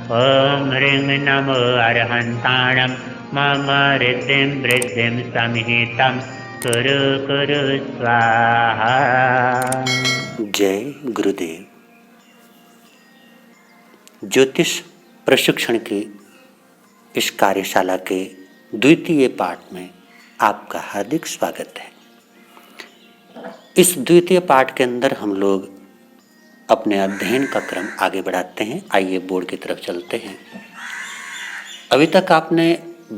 ॐ ह्रीं नमो अर्हन्ताणं मम ऋद्धिं समिहितं कुरु कुरु स्वाहा। जय गुरुदेव। ज्योतिष प्रशिक्षण की इस कार्यशाला के द्वितीय पाठ में आपका हार्दिक स्वागत है। इस द्वितीय पाठ के अंदर हम लोग अपने अध्ययन का क्रम आगे बढ़ाते हैं। आइए बोर्ड की तरफ चलते हैं। अभी तक आपने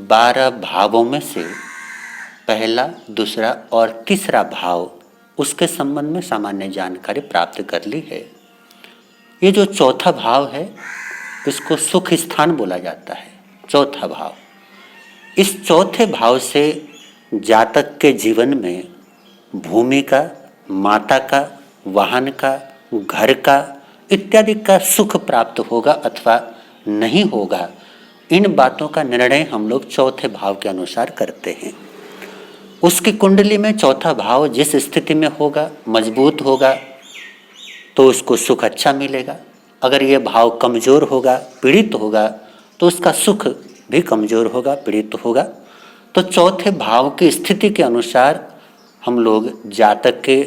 12 भावों में से पहला, दूसरा और तीसरा भाव उसके संबंध में सामान्य जानकारी प्राप्त कर ली है। ये जो चौथा भाव है इसको सुख स्थान बोला जाता है। चौथा भाव, इस चौथे भाव से जातक के जीवन में भूमि का, माता का, वाहन का, घर का इत्यादि का सुख प्राप्त होगा अथवा नहीं होगा, इन बातों का निर्णय हम लोग चौथे भाव के अनुसार करते हैं। उसकी कुंडली में चौथा भाव जिस स्थिति में होगा, मजबूत होगा, तो उसको सुख अच्छा मिलेगा। अगर ये भाव कमज़ोर होगा, पीड़ित होगा, तो उसका सुख भी कमज़ोर होगा, पीड़ित होगा। तो चौथे भाव की स्थिति के अनुसार हम लोग जातक के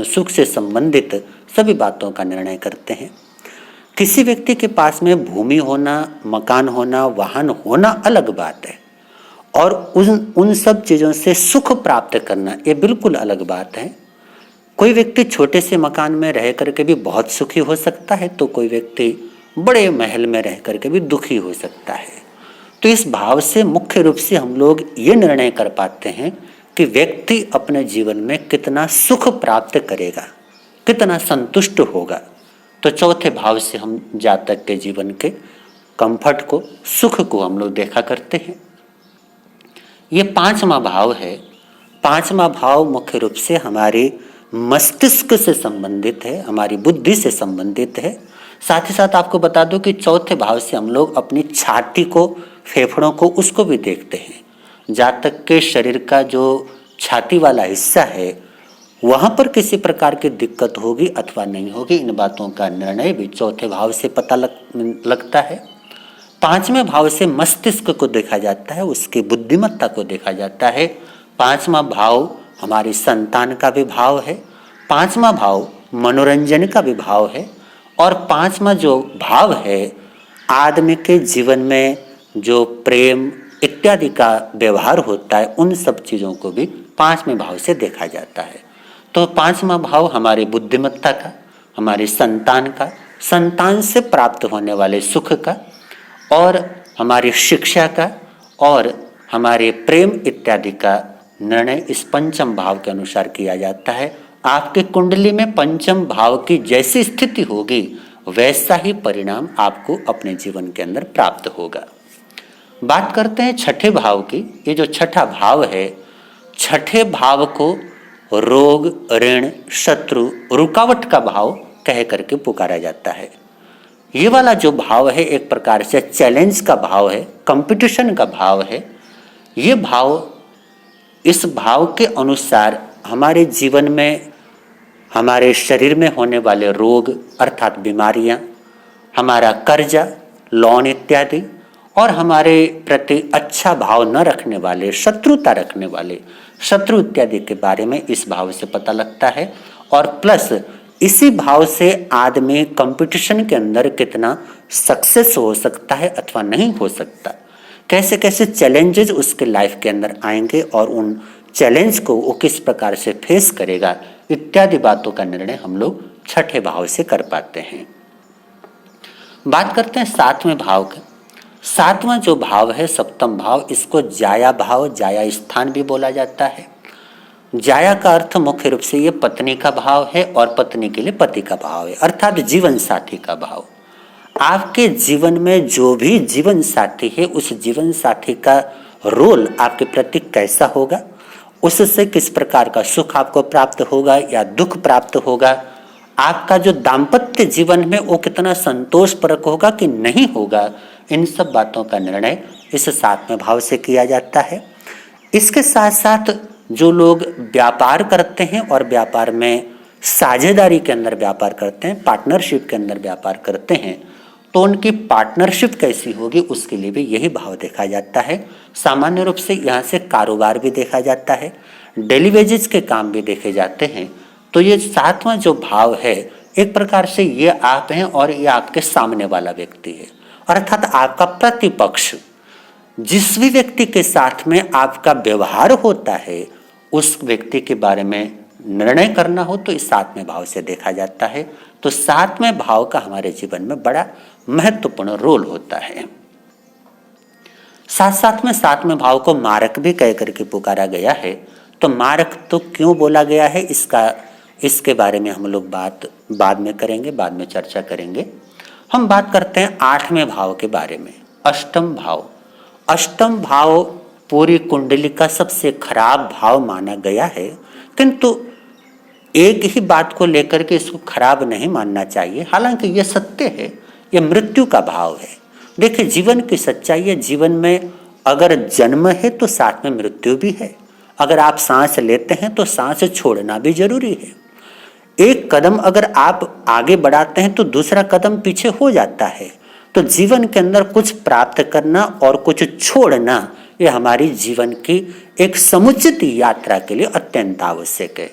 सुख से संबंधित सभी बातों का निर्णय करते हैं। किसी व्यक्ति के पास में भूमि होना, मकान होना, वाहन होना अलग बात है, और उन सब चीज़ों से सुख प्राप्त करना ये बिल्कुल अलग बात है। कोई व्यक्ति छोटे से मकान में रह करके भी बहुत सुखी हो सकता है, तो कोई व्यक्ति बड़े महल में रह करके भी दुखी हो सकता है। तो इस भाव से मुख्य रूप से हम लोग ये निर्णय कर पाते हैं कि व्यक्ति अपने जीवन में कितना सुख प्राप्त करेगा, कितना संतुष्ट होगा। तो चौथे भाव से हम जातक के जीवन के कंफर्ट को, सुख को हम लोग देखा करते हैं। ये पांचवा भाव है। पांचवा भाव मुख्य रूप से हमारे मस्तिष्क से संबंधित है, हमारी बुद्धि से संबंधित है। साथ ही साथ आपको बता दूं कि चौथे भाव से हम लोग अपनी छाती को, फेफड़ों को, उसको भी देखते हैं। जातक के शरीर का जो छाती वाला हिस्सा है वहाँ पर किसी प्रकार की दिक्कत होगी अथवा नहीं होगी, इन बातों का निर्णय भी चौथे भाव से पता लगता है। पांचवें भाव से मस्तिष्क को देखा जाता है, उसकी बुद्धिमत्ता को देखा जाता है। पांचवा भाव हमारी संतान का भी भाव है। पांचवा भाव मनोरंजन का भी भाव है। और पांचवा जो भाव है आदमी के जीवन में जो प्रेम इत्यादि का व्यवहार होता है, उन सब चीज़ों को भी पांचवें भाव से देखा जाता है। तो पांचवा भाव हमारी बुद्धिमत्ता का, हमारी संतान का, संतान से प्राप्त होने वाले सुख का, और हमारी शिक्षा का, और हमारे प्रेम इत्यादि का निर्णय इस पंचम भाव के अनुसार किया जाता है। आपके कुंडली में पंचम भाव की जैसी स्थिति होगी वैसा ही परिणाम आपको अपने जीवन के अंदर प्राप्त होगा। बात करते हैं छठे भाव की। ये जो छठा भाव है, छठे भाव को रोग, ऋण, शत्रु, रुकावट का भाव कह करके पुकारा जाता है। ये वाला जो भाव है एक प्रकार से चैलेंज का भाव है, कंपटीशन का भाव है। ये भाव, इस भाव के अनुसार हमारे जीवन में, हमारे शरीर में होने वाले रोग अर्थात बीमारियां, हमारा कर्जा, लोन इत्यादि, और हमारे प्रति अच्छा भाव न रखने वाले, शत्रुता रखने वाले शत्रु इत्यादि के बारे में इस भाव से पता लगता है। और प्लस इसी भाव से आदमी कंपटीशन के अंदर कितना सक्सेस हो सकता है अथवा नहीं हो सकता, कैसे कैसे चैलेंजेस उसके लाइफ के अंदर आएंगे और उन चैलेंज को वो किस प्रकार से फेस करेगा, इत्यादि बातों का निर्णय हम लोग छठे भाव से कर पाते हैं। बात करते हैं सातवें भाव का। सातवां जो भाव है, सप्तम भाव, इसको जाया भाव, जाया स्थान भी बोला जाता है। जाया का अर्थ मुख्य रूप से ये पत्नी का भाव है, और पत्नी के लिए पति का भाव है, अर्थात जीवन साथी का भाव। आपके जीवन में जो भी जीवन साथी है, उस जीवन साथी का रोल आपके प्रति कैसा होगा, उससे किस प्रकार का सुख आपको प्राप्त होगा या दुख प्राप्त होगा, आपका जो दाम्पत्य जीवन में वो कितना संतोषप्रद होगा कि नहीं होगा, इन सब बातों का निर्णय इस सातवें भाव से किया जाता है। इसके साथ साथ जो लोग व्यापार करते हैं और व्यापार में साझेदारी के अंदर व्यापार करते हैं, पार्टनरशिप के अंदर व्यापार करते हैं, तो उनकी पार्टनरशिप कैसी होगी उसके लिए भी यही भाव देखा जाता है। सामान्य रूप से यहाँ से कारोबार भी देखा जाता है, डेली वेजेस के काम भी देखे जाते हैं। तो ये 7वां जो भाव है, एक प्रकार से ये आप हैं और ये आपके सामने वाला व्यक्ति है, अर्थात आपका प्रतिपक्ष। जिस भी व्यक्ति के साथ में आपका व्यवहार होता है उस व्यक्ति के बारे में निर्णय करना हो तो इस 7वें भाव से देखा जाता है। तो 7वें भाव का हमारे जीवन में बड़ा महत्वपूर्ण रोल होता है। साथ साथ में 7वें भाव को मारक भी कह करके पुकारा गया है। तो मारक तो क्यों बोला गया है इसके बारे में हम लोग बात बाद में करेंगे, बाद में चर्चा करेंगे। हम बात करते हैं 8वें भाव के बारे में, अष्टम भाव। अष्टम भाव पूरी कुंडली का सबसे खराब भाव माना गया है, किंतु एक ही बात को लेकर के इसको खराब नहीं मानना चाहिए। हालांकि ये सत्य है, ये मृत्यु का भाव है। देखिए, जीवन की सच्चाई है, जीवन में अगर जन्म है तो साथ में मृत्यु भी है। अगर आप सांस लेते हैं तो सांस छोड़ना भी जरूरी है। एक कदम अगर आप आगे बढ़ाते हैं तो दूसरा कदम पीछे हो जाता है। तो जीवन के अंदर कुछ प्राप्त करना और कुछ छोड़ना, ये हमारी जीवन की एक समुचित यात्रा के लिए अत्यंत आवश्यक है।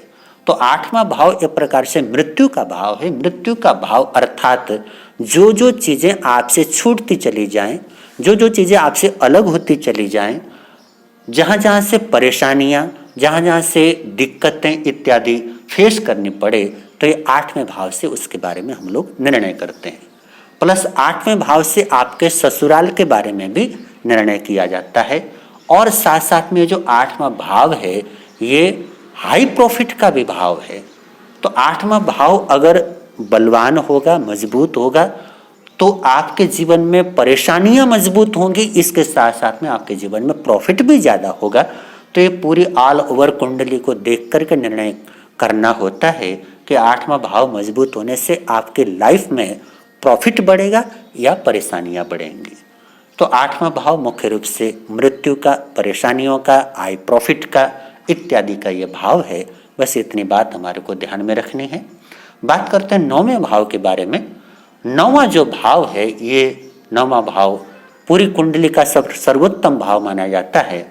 तो 8वां भाव एक प्रकार से मृत्यु का भाव है। मृत्यु का भाव अर्थात जो जो चीजें आपसे छूटती चली जाएं, जो जो चीजें आपसे अलग होती चली जाएं, जहां जहां से परेशानियां, जहां जहां से दिक्कतें इत्यादि फेस करनी पड़े, तो ये 8वें भाव से उसके बारे में हम लोग निर्णय करते हैं। प्लस 8वें भाव से आपके ससुराल के बारे में भी निर्णय किया जाता है। और साथ साथ में जो 8वां भाव है ये हाई प्रॉफिट का भी भाव है। तो 8वां भाव अगर बलवान होगा, मजबूत होगा, तो आपके जीवन में परेशानियां मजबूत होंगी, इसके साथ साथ में आपके जीवन में प्रॉफिट भी ज़्यादा होगा। तो ये पूरी ऑल ओवर कुंडली को देख करके निर्णय करना होता है कि 8वां भाव मजबूत होने से आपके लाइफ में प्रॉफिट बढ़ेगा या परेशानियां बढ़ेंगी। तो 8वां भाव मुख्य रूप से मृत्यु का, परेशानियों का, आय प्रॉफिट का इत्यादि का ये भाव है। बस इतनी बात हमारे को ध्यान में रखनी है। बात करते हैं 9वें भाव के बारे में। 9वां जो भाव है, ये 9वां भाव पूरी कुंडली का सर्वोत्तम भाव माना जाता है।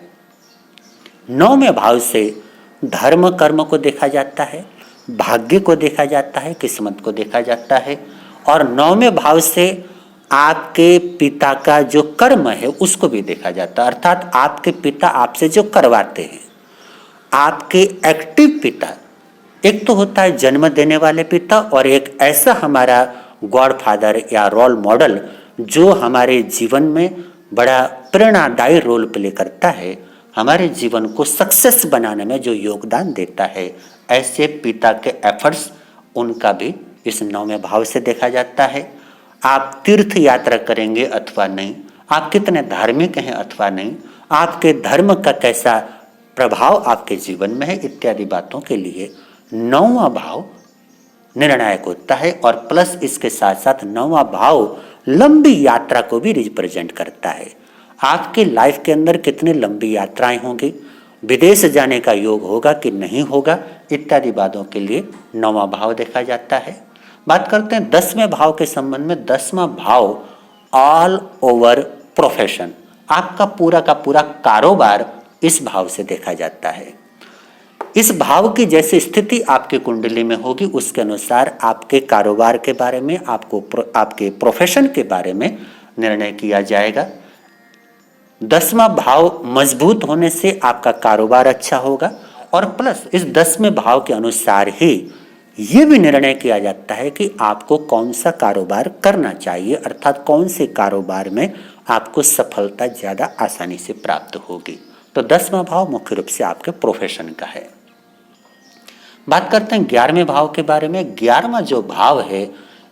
9वें भाव से धर्म कर्म को देखा जाता है, भाग्य को देखा जाता है, किस्मत को देखा जाता है। और 9वें भाव से आपके पिता का जो कर्म है उसको भी देखा जाता है, अर्थात आपके पिता आपसे जो करवाते हैं, आपके एक्टिव पिता। एक तो होता है जन्म देने वाले पिता, और एक ऐसा हमारा गॉडफादर या रोल मॉडल जो हमारे जीवन में बड़ा प्रेरणादायी रोल प्ले करता है, हमारे जीवन को सक्सेस बनाने में जो योगदान देता है। ऐसे पिता के एफर्ट्स, उनका भी इस 9वें भाव से देखा जाता है। आप तीर्थ यात्रा करेंगे अथवा नहीं, आप कितने धार्मिक हैं अथवा नहीं, आपके धर्म का कैसा प्रभाव आपके जीवन में है, इत्यादि बातों के लिए 9वां भाव निर्णायक होता है। और प्लस इसके साथ साथ 9वां भाव लंबी यात्रा को भी रिप्रेजेंट करता है। आपके लाइफ के अंदर कितनी लंबी यात्राएं होंगी, विदेश जाने का योग होगा कि नहीं होगा, इत्यादि बातों के लिए 9वां भाव देखा जाता है। बात करते हैं 10वें भाव के संबंध में। 10वां भाव ऑल ओवर प्रोफेशन, आपका पूरा का पूरा कारोबार इस भाव से देखा जाता है। इस भाव की जैसी स्थिति आपकी कुंडली में होगी उसके अनुसार आपके कारोबार के बारे में, आपके प्रोफेशन के बारे में निर्णय किया जाएगा। 10वां भाव मजबूत होने से आपका कारोबार अच्छा होगा। और प्लस इस 10वें भाव के अनुसार ही ये भी निर्णय किया जाता है कि आपको कौन सा कारोबार करना चाहिए, अर्थात कौन से कारोबार में आपको सफलता ज़्यादा आसानी से प्राप्त होगी। तो 10वां भाव मुख्य रूप से आपके प्रोफेशन का है। बात करते हैं 11वें भाव के बारे में। 11वां जो भाव है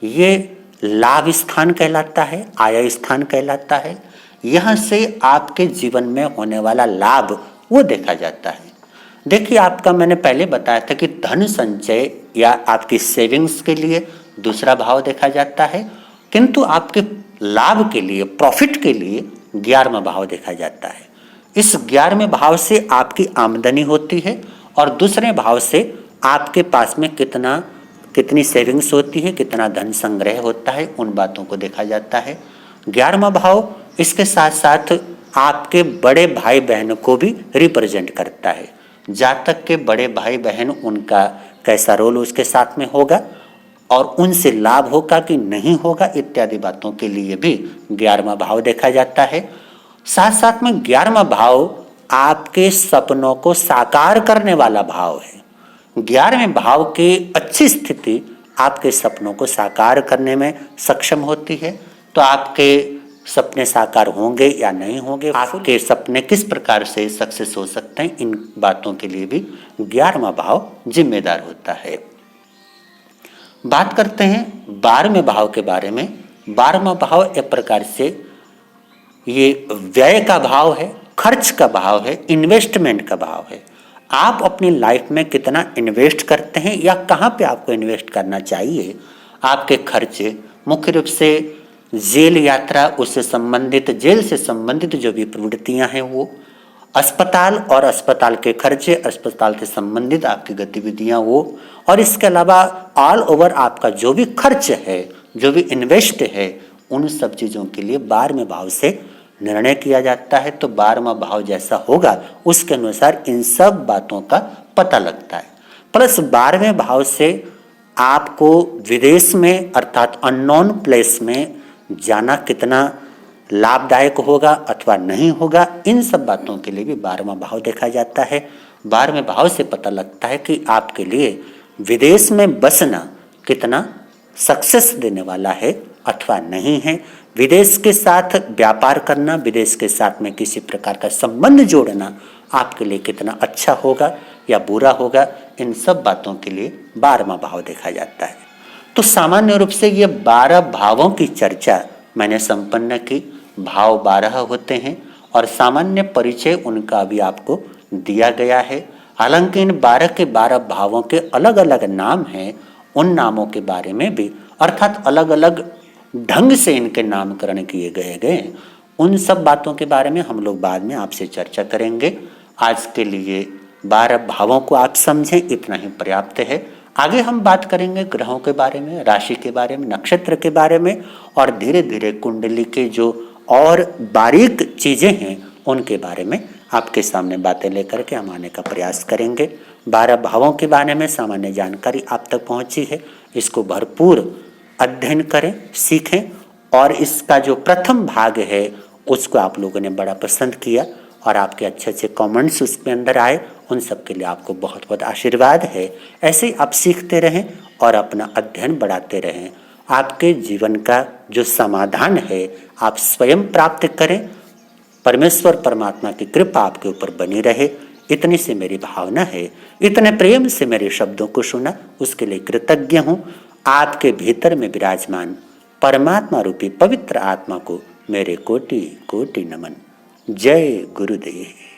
ये लाभ स्थान कहलाता है, आय स्थान कहलाता है। यहाँ से आपके जीवन में होने वाला लाभ वो देखा जाता है। देखिए, आपका मैंने पहले बताया था कि धन संचय या आपकी सेविंग्स के लिए दूसरा भाव देखा जाता है, किंतु आपके लाभ के लिए, प्रॉफिट के लिए 11वां भाव देखा जाता है। इस 11वें भाव से आपकी आमदनी होती है और दूसरे भाव से आपके पास में कितना कितनी सेविंग्स होती है, कितना धन संग्रह होता है, उन बातों को देखा जाता है। 11वां भाव इसके साथ साथ आपके बड़े भाई बहन को भी रिप्रेजेंट करता है। जातक के बड़े भाई बहन, उनका कैसा रोल उसके साथ में होगा और उनसे लाभ होगा कि नहीं होगा, इत्यादि बातों के लिए भी 11वां भाव देखा जाता है। साथ साथ में 11वां भाव आपके सपनों को साकार करने वाला भाव है। 11वें भाव की अच्छी स्थिति आपके सपनों को साकार करने में सक्षम होती है। तो आपके सपने साकार होंगे या नहीं होंगे, आपके सपने किस प्रकार से सक्सेस हो सकते हैं, इन बातों के लिए भी 11वां भाव जिम्मेदार होता है। बात करते हैं 12वें भाव के बारे में। 12वां भाव एक प्रकार से ये व्यय का भाव है, खर्च का भाव है, इन्वेस्टमेंट का भाव है। आप अपनी लाइफ में कितना इन्वेस्ट करते हैं या कहाँ पे आपको इन्वेस्ट करना चाहिए। आपके खर्चे मुख्य रूप से जेल यात्रा, उससे संबंधित, जेल से संबंधित जो भी प्रवृत्तियां हैं वो, अस्पताल और अस्पताल के खर्चे, अस्पताल से संबंधित आपकी गतिविधियां वो, और इसके अलावा ऑल ओवर आपका जो भी खर्च है, जो भी इन्वेस्ट है, उन सब चीज़ों के लिए 12वें भाव से निर्णय किया जाता है। तो 12वां भाव जैसा होगा उसके अनुसार इन सब बातों का पता लगता है। प्लस 12वें भाव से आपको विदेश में अर्थात अननोन प्लेस में जाना कितना लाभदायक होगा अथवा नहीं होगा, इन सब बातों के लिए भी 12वां भाव देखा जाता है। 12वें भाव से पता लगता है कि आपके लिए विदेश में बसना कितना सक्सेस देने वाला है अथवा नहीं है। विदेश के साथ व्यापार करना, विदेश के साथ में किसी प्रकार का संबंध जोड़ना आपके लिए कितना अच्छा होगा या बुरा होगा, इन सब बातों के लिए 12वां भाव देखा जाता है। तो सामान्य रूप से ये 12 भावों की चर्चा मैंने संपन्न की। भाव 12 होते हैं और सामान्य परिचय उनका भी आपको दिया गया है। हालांकि इन 12 के 12 भावों के अलग अलग नाम हैं, उन नामों के बारे में भी, अर्थात अलग अलग ढंग से इनके नामकरण किए गए, उन सब बातों के बारे में हम लोग बाद में आपसे चर्चा करेंगे। आज के लिए 12 भावों को आप समझें, इतना ही पर्याप्त है। आगे हम बात करेंगे ग्रहों के बारे में, राशि के बारे में, नक्षत्र के बारे में, और धीरे धीरे कुंडली के जो और बारीक चीज़ें हैं उनके बारे में आपके सामने बातें लेकर के हम आने का प्रयास करेंगे। 12 भावों के बारे में सामान्य जानकारी आप तक पहुंची है, इसको भरपूर अध्ययन करें, सीखें, और इसका जो प्रथम भाग है उसको आप लोगों ने बड़ा पसंद किया और आपके अच्छे अच्छे कमेंट्स उसके अंदर आए, उन सब के लिए आपको बहुत बहुत आशीर्वाद है। ऐसे ही आप सीखते रहें और अपना अध्ययन बढ़ाते रहें। आपके जीवन का जो समाधान है आप स्वयं प्राप्त करें। परमेश्वर परमात्मा की कृपा आपके ऊपर बनी रहे, इतनी से मेरी भावना है। इतने प्रेम से मेरे शब्दों को सुना उसके लिए कृतज्ञ हूँ। आपके भीतर में विराजमान परमात्मा रूपी पवित्र आत्मा को मेरे कोटि कोटि नमन। जय गुरुदेव।